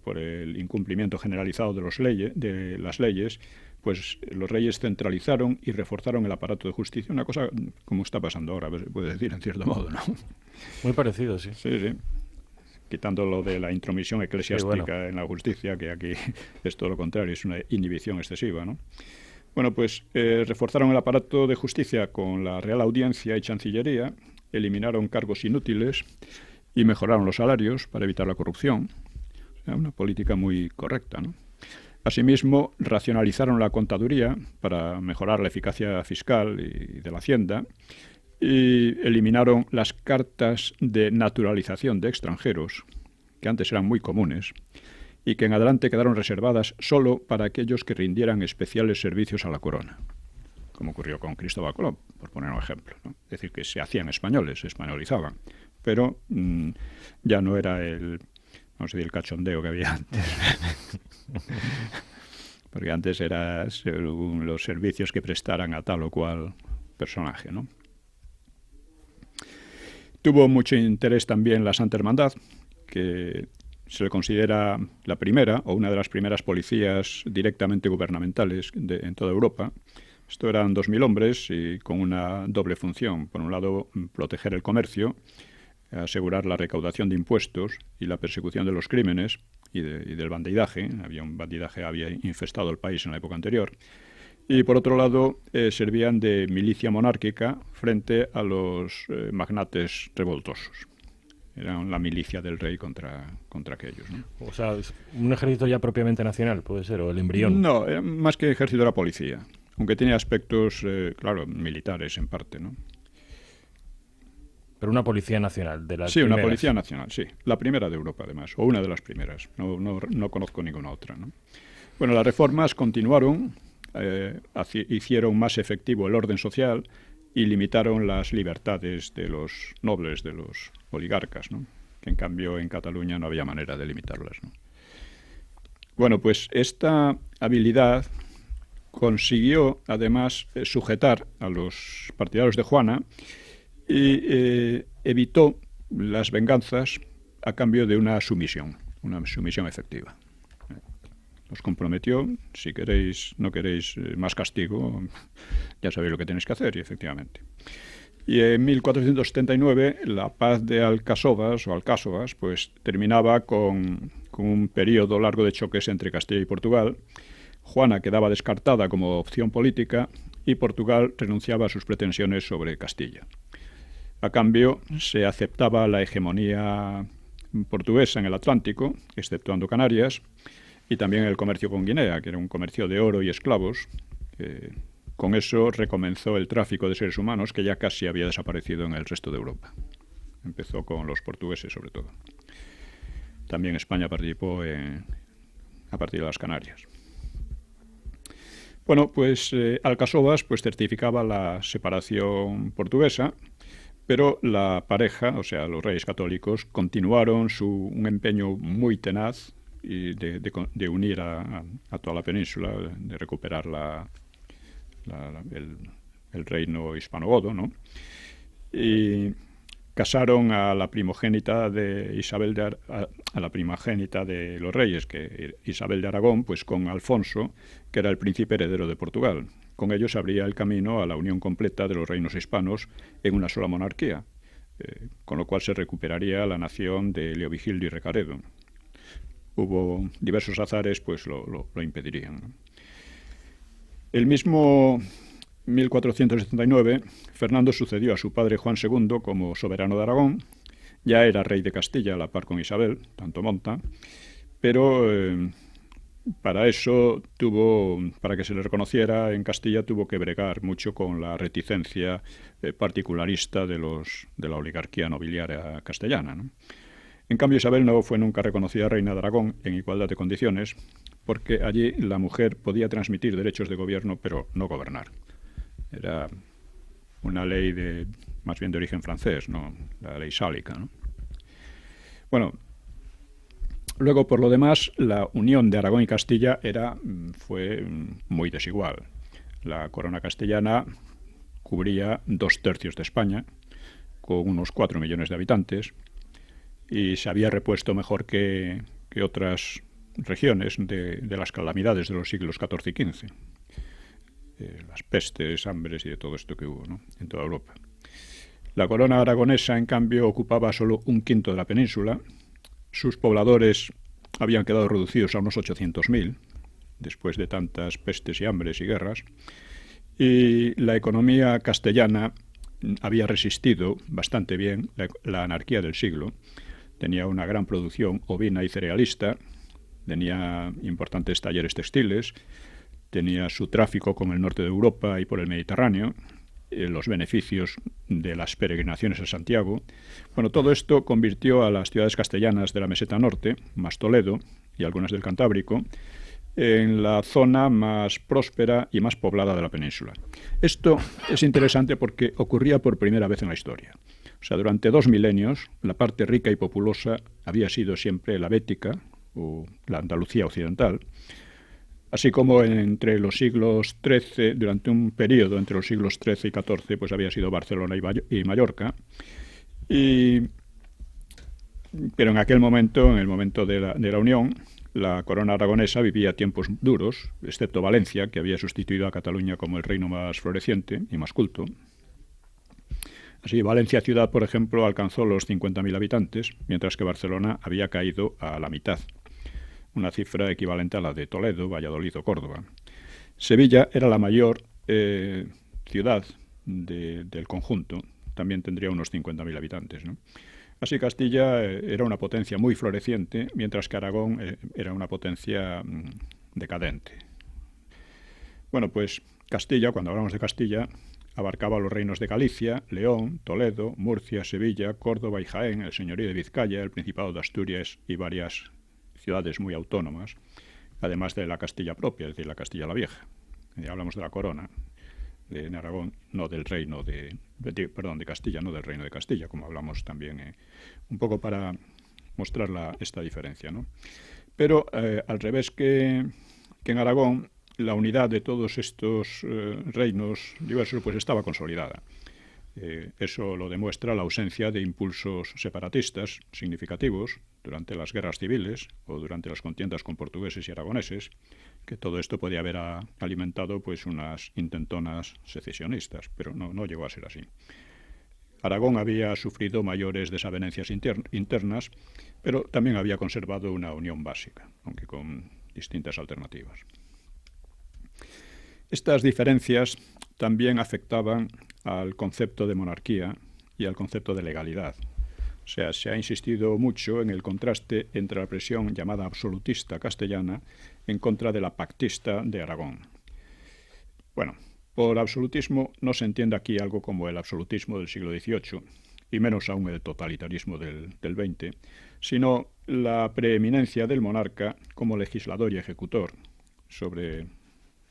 por el incumplimiento generalizado de las leyes, pues los reyes centralizaron y reforzaron el aparato de justicia, una cosa como está pasando ahora, se puede decir en cierto modo, ¿no? Muy parecido, sí. Sí. Quitando lo de la intromisión eclesiástica en la justicia, que aquí es todo lo contrario, es una inhibición excesiva, ¿no? Bueno, pues reforzaron el aparato de justicia con la Real Audiencia y Chancillería, eliminaron cargos inútiles y mejoraron los salarios para evitar la corrupción. O sea, una política muy correcta, ¿no? Asimismo, racionalizaron la contaduría para mejorar la eficacia fiscal y de la Hacienda y eliminaron las cartas de naturalización de extranjeros, que antes eran muy comunes, y que en adelante quedaron reservadas solo para aquellos que rindieran especiales servicios a la corona, como ocurrió con Cristóbal Colón, por poner un ejemplo, ¿no? Es decir, que se hacían españoles, se españolizaban, pero ya no era el cachondeo que había antes. Porque antes era según los servicios que prestaran a tal o cual personaje, ¿no? Tuvo mucho interés también la Santa Hermandad, que se le considera la primera o una de las primeras policías directamente gubernamentales en toda Europa. Esto eran 2.000 hombres y con una doble función. Por un lado, proteger el comercio, asegurar la recaudación de impuestos y la persecución de los crímenes y del bandidaje. Un bandidaje había infestado el país en la época anterior. Y por otro lado, servían de milicia monárquica frente a los magnates revoltosos. Eran la milicia del rey contra aquellos, ¿no? O sea, un ejército ya propiamente nacional, puede ser, o el embrión. No, más que ejército era policía, aunque tenía aspectos, claro, militares en parte, ¿no? Pero una policía nacional, de las Sí, primeras. una policía nacional, sí. La primera de Europa, además, o una de las primeras. No conozco ninguna otra, ¿no? Bueno, las reformas continuaron, hicieron más efectivo el orden social y limitaron las libertades de los nobles, de los oligarcas, ¿no? Que en cambio en Cataluña no había manera de limitarlas, ¿no? Bueno, pues esta habilidad consiguió además sujetar a los partidarios de Juana y evitó las venganzas a cambio de una sumisión efectiva. Os comprometió, si queréis, no queréis más castigo, ya sabéis lo que tenéis que hacer, y efectivamente. Y en 1479 la paz de Alcasovas, pues terminaba con un periodo largo de choques entre Castilla y Portugal. Juana quedaba descartada como opción política y Portugal renunciaba a sus pretensiones sobre Castilla. A cambio, se aceptaba la hegemonía portuguesa en el Atlántico, exceptuando Canarias, y también el comercio con Guinea, que era un comercio de oro y esclavos. Con eso recomenzó el tráfico de seres humanos, que ya casi había desaparecido en el resto de Europa. Empezó con los portugueses, sobre todo. También España participó a partir de las Canarias. Bueno, pues Alcasovas pues, certificaba la separación portuguesa, pero la pareja, o sea, los reyes católicos, continuaron un empeño muy tenaz de unir a toda la península, de recuperar el reino hispanogodo, ¿no? Y casaron a la primogénita de Isabel a la primogénita de los reyes, que Isabel de Aragón, pues con Alfonso, que era el príncipe heredero de Portugal. Con ellos abría el camino a la unión completa de los reinos hispanos en una sola monarquía, con lo cual se recuperaría la nación de Leovigildo y Recaredo. Hubo diversos azares, pues lo impedirían, ¿no? El mismo 1479, Fernando sucedió a su padre Juan II como soberano de Aragón. Ya era rey de Castilla a la par con Isabel, tanto monta, pero para eso para que se le reconociera en Castilla, tuvo que bregar mucho con la reticencia particularista de la oligarquía nobiliaria castellana, ¿no? En cambio, Isabel no fue nunca reconocida reina de Aragón en igualdad de condiciones, porque allí la mujer podía transmitir derechos de gobierno, pero no gobernar. Era una ley más bien de origen francés, ¿no? La ley sálica, ¿no? Bueno, luego, por lo demás, la unión de Aragón y Castilla fue muy desigual. La corona castellana cubría 2/3 de España, con unos 4 millones de habitantes, y se había repuesto mejor que otras regiones de las calamidades de los siglos XIV y XV. Las pestes, hambres y de todo esto que hubo, ¿no? En toda Europa. La corona aragonesa, en cambio, ocupaba solo 1/5 de la península. Sus pobladores habían quedado reducidos a unos 800.000, después de tantas pestes y hambres y guerras. Y la economía castellana había resistido bastante bien la anarquía del siglo. Tenía una gran producción ovina y cerealista, tenía importantes talleres textiles, tenía su tráfico con el norte de Europa y por el Mediterráneo, los beneficios de las peregrinaciones a Santiago. Bueno, todo esto convirtió a las ciudades castellanas de la meseta norte, más Toledo y algunas del Cantábrico, en la zona más próspera y más poblada de la península. Esto es interesante porque ocurría por primera vez en la historia. O sea, durante 2 milenios, la parte rica y populosa había sido siempre la Bética, o la Andalucía occidental, así como durante un periodo entre los siglos XIII y XIV, pues había sido Barcelona y Mallorca. Pero en aquel momento, en el momento de la Unión, la corona aragonesa vivía tiempos duros, excepto Valencia, que había sustituido a Cataluña como el reino más floreciente y más culto. Así, Valencia ciudad, por ejemplo, alcanzó los 50.000 habitantes, mientras que Barcelona había caído a la mitad, una cifra equivalente a la de Toledo, Valladolid o Córdoba. Sevilla era la mayor ciudad del conjunto, también tendría unos 50.000 habitantes, ¿no? Así Castilla era una potencia muy floreciente, mientras que Aragón era una potencia decadente. Bueno, pues Castilla, cuando hablamos de Castilla, abarcaba los reinos de Galicia, León, Toledo, Murcia, Sevilla, Córdoba y Jaén, el señorío de Vizcaya, el Principado de Asturias y varias ciudades muy autónomas, además de la Castilla propia, es decir, la Castilla la Vieja. Hablamos de la corona de Aragón, no del reino de Castilla, no del reino de Castilla, como hablamos también, un poco para mostrar esta diferencia, ¿no? Pero al revés que en Aragón, la unidad de todos estos reinos diversos pues estaba consolidada. Eso lo demuestra la ausencia de impulsos separatistas significativos durante las guerras civiles o durante las contiendas con portugueses y aragoneses, que todo esto podía haber alimentado pues unas intentonas secesionistas, pero no llegó a ser así. Aragón había sufrido mayores desavenencias internas, pero también había conservado una unión básica, aunque con distintas alternativas. Estas diferencias también afectaban al concepto de monarquía y al concepto de legalidad. O sea, se ha insistido mucho en el contraste entre la presión llamada absolutista castellana en contra de la pactista de Aragón. Bueno, por absolutismo no se entiende aquí algo como el absolutismo del siglo XVIII, y menos aún el totalitarismo del XX, sino la preeminencia del monarca como legislador y ejecutor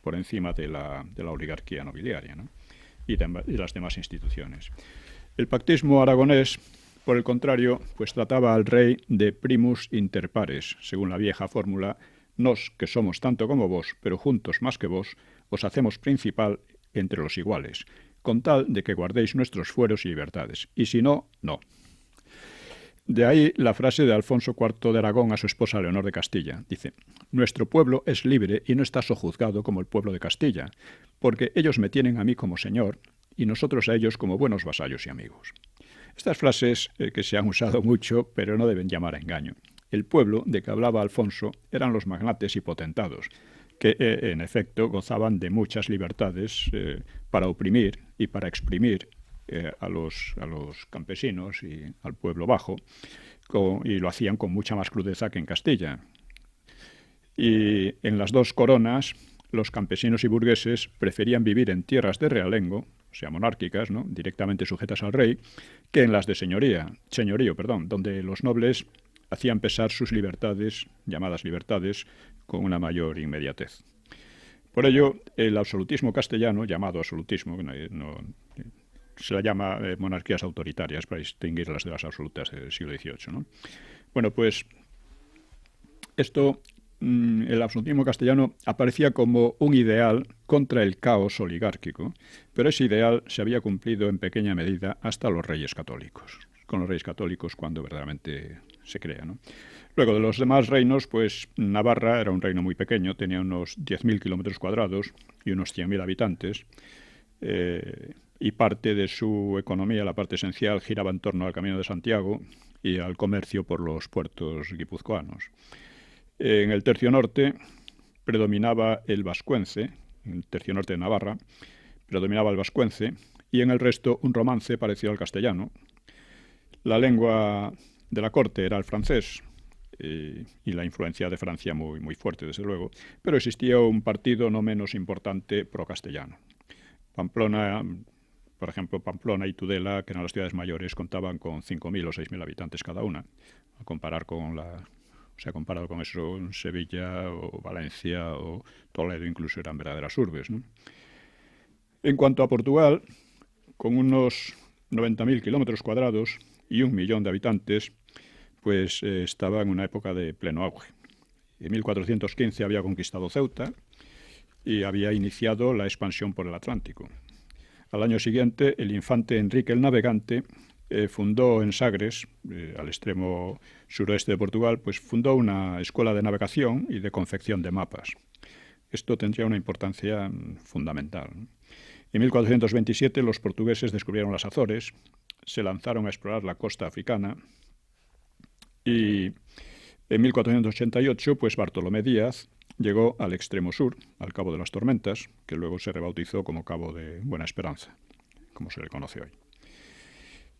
por encima de la oligarquía nobiliaria, ¿no? y las demás instituciones. El pactismo aragonés, por el contrario, pues trataba al rey de primus inter pares, según la vieja fórmula: nos, que somos tanto como vos, pero juntos más que vos, os hacemos principal entre los iguales, con tal de que guardéis nuestros fueros y libertades, y si no, no. De ahí la frase de Alfonso IV de Aragón a su esposa Leonor de Castilla. Dice: nuestro pueblo es libre y no está sojuzgado como el pueblo de Castilla, porque ellos me tienen a mí como señor y nosotros a ellos como buenos vasallos y amigos. Estas frases que se han usado mucho, pero no deben llamar a engaño. El pueblo de que hablaba Alfonso eran los magnates y potentados, que en efecto gozaban de muchas libertades para oprimir y para exprimir a los campesinos y al pueblo bajo, y lo hacían con mucha más crudeza que en Castilla. Y en las dos coronas, los campesinos y burgueses preferían vivir en tierras de realengo, o sea, monárquicas, ¿no?, directamente sujetas al rey, que en las de señorío, donde los nobles hacían pesar sus libertades, llamadas libertades, con una mayor inmediatez. Por ello, el absolutismo castellano, llamado absolutismo, se la llama monarquías autoritarias para distinguirlas de las absolutas del siglo XVIII, ¿no? Bueno, pues el absolutismo castellano aparecía como un ideal contra el caos oligárquico, pero ese ideal se había cumplido en pequeña medida hasta los reyes católicos, con los reyes católicos cuando verdaderamente se crea, ¿no? Luego de los demás reinos, pues Navarra era un reino muy pequeño, tenía unos 10.000 kilómetros cuadrados y unos 100.000 habitantes, y parte de su economía, la parte esencial, giraba en torno al Camino de Santiago y al comercio por los puertos guipuzcoanos. En el tercio norte predominaba el vascuence, en el tercio norte de Navarra predominaba el vascuence, y en el resto un romance parecido al castellano. La lengua de la corte era el francés, y la influencia de Francia muy, muy fuerte, desde luego, pero existía un partido no menos importante pro-castellano. Pamplona, por ejemplo, Pamplona y Tudela, que eran las ciudades mayores, contaban con 5.000 o 6.000 habitantes cada una, comparado con eso, Sevilla o Valencia o Toledo incluso eran verdaderas urbes, ¿no? En cuanto a Portugal, con unos 90.000 kilómetros cuadrados y 1 millón de habitantes, pues estaba en una época de pleno auge. En 1415 había conquistado Ceuta y había iniciado la expansión por el Atlántico. Al año siguiente, el infante Enrique el Navegante fundó en Sagres, al extremo suroeste de Portugal, pues fundó una escuela de navegación y de confección de mapas. Esto tendría una importancia fundamental. En 1427 los portugueses descubrieron las Azores, se lanzaron a explorar la costa africana y en 1488 pues Bartolomé Díaz llegó al extremo sur, al Cabo de las Tormentas, que luego se rebautizó como Cabo de Buena Esperanza, como se le conoce hoy.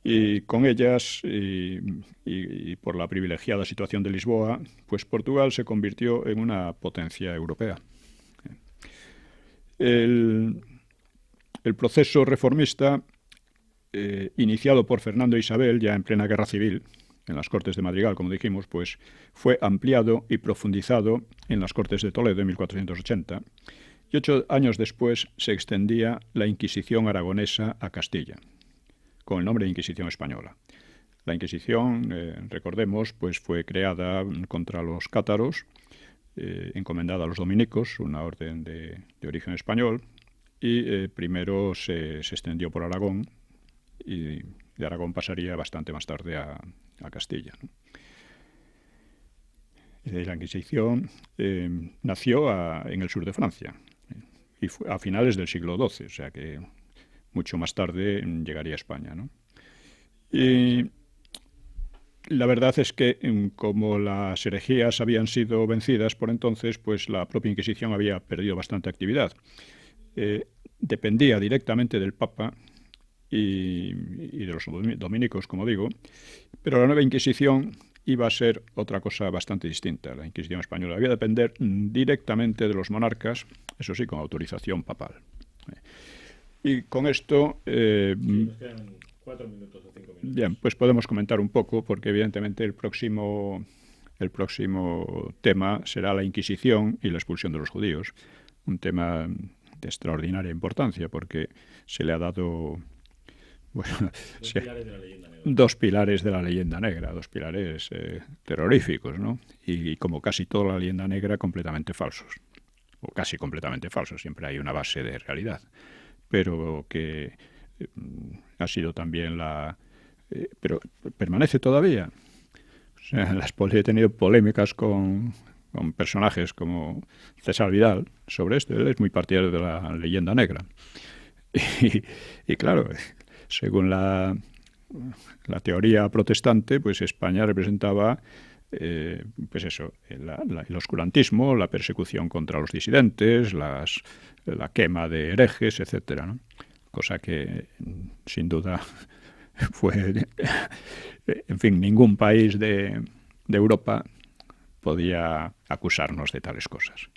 Y con ellas, y por la privilegiada situación de Lisboa, pues Portugal se convirtió en una potencia europea. El proceso reformista, iniciado por Fernando e Isabel ya en plena guerra civil, en las Cortes de Madrigal, como dijimos, pues fue ampliado y profundizado en las Cortes de Toledo en 1480, y 8 años después se extendía la Inquisición aragonesa a Castilla, con el nombre de Inquisición española. La Inquisición, recordemos, pues fue creada contra los cátaros, encomendada a los dominicos, una orden de origen español, y primero se extendió por Aragón, y de Aragón pasaría bastante más tarde a Castilla, ¿no? La Inquisición nació en el sur de Francia, y fue a finales del siglo XII, o sea que mucho más tarde llegaría a España, ¿no? Y la verdad es que, como las herejías habían sido vencidas por entonces, pues la propia Inquisición había perdido bastante actividad. Dependía directamente del Papa y de los dominicos, como digo, pero la nueva Inquisición iba a ser otra cosa bastante distinta. La Inquisición española iba a depender directamente de los monarcas, eso sí, con autorización papal. Y con esto... nos quedan 4 minutos o 5 minutos. Bien, pues podemos comentar un poco, porque evidentemente el próximo tema será la Inquisición y la expulsión de los judíos. Un tema de extraordinaria importancia, porque se le ha dado... Bueno, dos pilares de la leyenda negra, dos pilares terroríficos, ¿no? Y como casi toda la leyenda negra, completamente falsos, o casi completamente falsos, siempre hay una base de realidad, pero que ha sido también pero permanece todavía. O sea, he tenido polémicas con personajes como César Vidal sobre esto. Él es muy partidario de la leyenda negra. Y claro, según la teoría protestante, pues España representaba pues eso, el oscurantismo, la persecución contra los disidentes, la quema de herejes, etcétera, ¿no? Cosa que sin duda fue, en fin, ningún país de Europa podía acusarnos de tales cosas.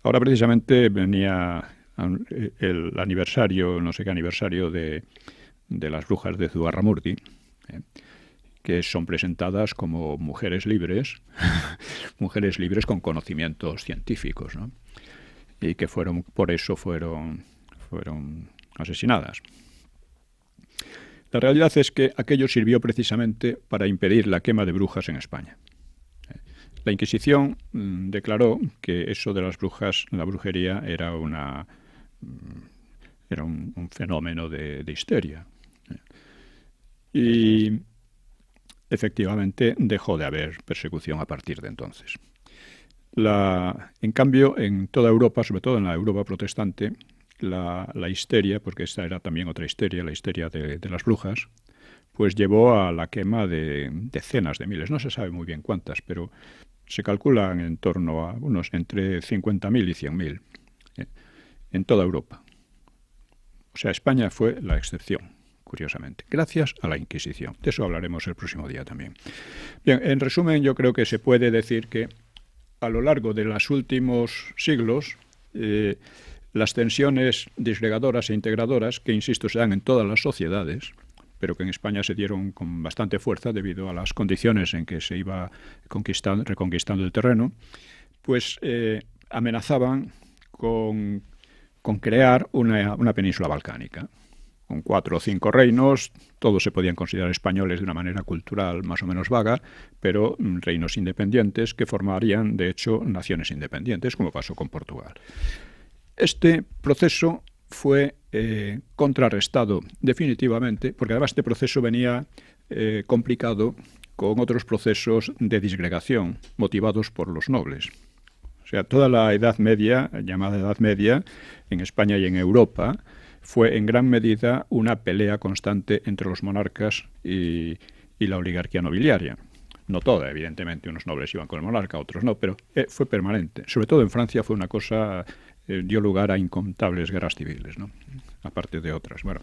Ahora precisamente venía el aniversario, no sé qué aniversario de las brujas de Zugarramurdi, que son presentadas como mujeres libres, mujeres libres con conocimientos científicos, ¿no? Y que por eso fueron asesinadas. La realidad es que aquello sirvió precisamente para impedir la quema de brujas en España. La Inquisición declaró que eso de las brujas, la brujería, era un fenómeno de histeria. Y efectivamente dejó de haber persecución a partir de entonces. En cambio, en toda Europa, sobre todo en la Europa protestante, la histeria, porque esta era también otra histeria, la histeria de las brujas, pues llevó a la quema de decenas de miles, no se sabe muy bien cuántas, pero se calculan en torno a unos entre 50.000 y 100.000 en toda Europa. O sea, España fue la excepción, curiosamente, gracias a la Inquisición. De eso hablaremos el próximo día también. Bien, en resumen, yo creo que se puede decir que a lo largo de los últimos siglos, las tensiones disgregadoras e integradoras, que insisto, se dan en todas las sociedades, pero que en España se dieron con bastante fuerza debido a las condiciones en que se iba reconquistando el terreno, pues amenazaban con crear una península balcánica. Con 4 o 5 reinos, todos se podían considerar españoles de una manera cultural más o menos vaga, pero reinos independientes que formarían, de hecho, naciones independientes, como pasó con Portugal. Este proceso fue contrarrestado definitivamente, porque además este proceso venía complicado con otros procesos de disgregación motivados por los nobles. O sea, toda la Edad Media, llamada Edad Media, en España y en Europa, fue en gran medida una pelea constante entre los monarcas y la oligarquía nobiliaria. No toda, evidentemente, unos nobles iban con el monarca, otros no, pero fue permanente. Sobre todo en Francia fue una cosa, dio lugar a incontables guerras civiles, ¿no? Aparte de otras. Bueno,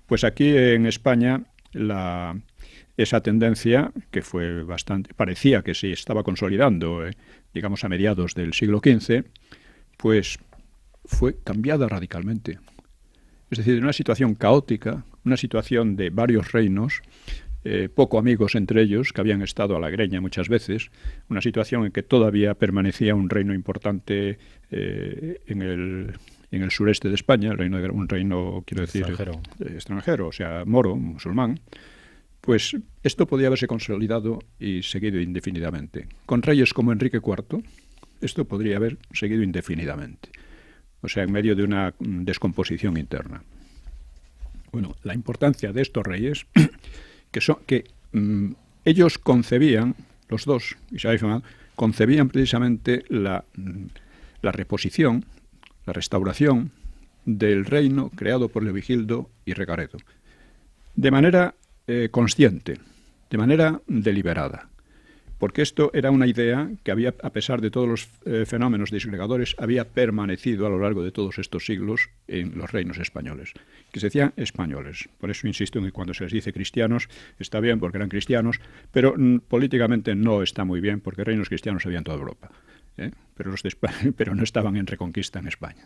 pues aquí en España esa tendencia, que fue bastante, parecía que se estaba consolidando, digamos, a mediados del siglo XV, pues fue cambiada radicalmente. Es decir, en una situación caótica, una situación de varios reinos, poco amigos entre ellos, que habían estado a la greña muchas veces, una situación en que todavía permanecía un reino importante en el sureste de España, un reino, quiero decir, extranjero, o sea, moro, musulmán. Pues esto podía haberse consolidado y seguido indefinidamente. Con reyes como Enrique IV, esto podría haber seguido indefinidamente. O sea, en medio de una descomposición interna. Bueno, la importancia de estos reyes, que ellos concebían, los dos, Isabel y Fernando, concebían precisamente la reposición, la restauración del reino creado por Leovigildo y Recaredo, de manera consciente, de manera deliberada, porque esto era una idea que había, a pesar de todos los fenómenos disgregadores, había permanecido a lo largo de todos estos siglos en los reinos españoles, que se decían españoles. Por eso insisto en que cuando se les dice cristianos, está bien porque eran cristianos, pero políticamente no está muy bien porque reinos cristianos había en toda Europa, pero los de España, pero no estaban en reconquista en España.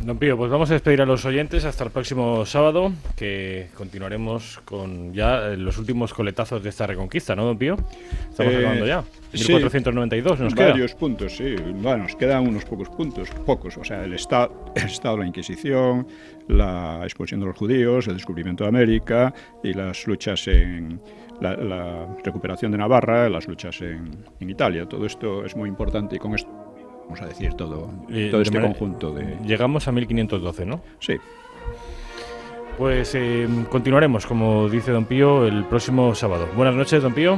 Don Pío, pues vamos a despedir a los oyentes hasta el próximo sábado, que continuaremos con ya los últimos coletazos de esta reconquista, ¿no, don Pío? Estamos acabando ya. 1492 nos queda. Varios puntos, sí. Bueno, nos quedan unos pocos puntos, o sea, el Estado, la Inquisición, la expulsión de los judíos, el descubrimiento de América y las luchas en la recuperación de Navarra, las luchas en Italia. Todo esto es muy importante y con esto vamos a decir todo este conjunto de... Llegamos a 1512, ¿no? Sí. Pues continuaremos, como dice don Pío, el próximo sábado. Buenas noches, don Pío.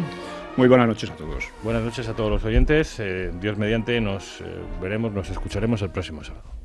Muy buenas noches a todos. Buenas noches a todos los oyentes. Dios mediante, nos veremos, nos escucharemos el próximo sábado.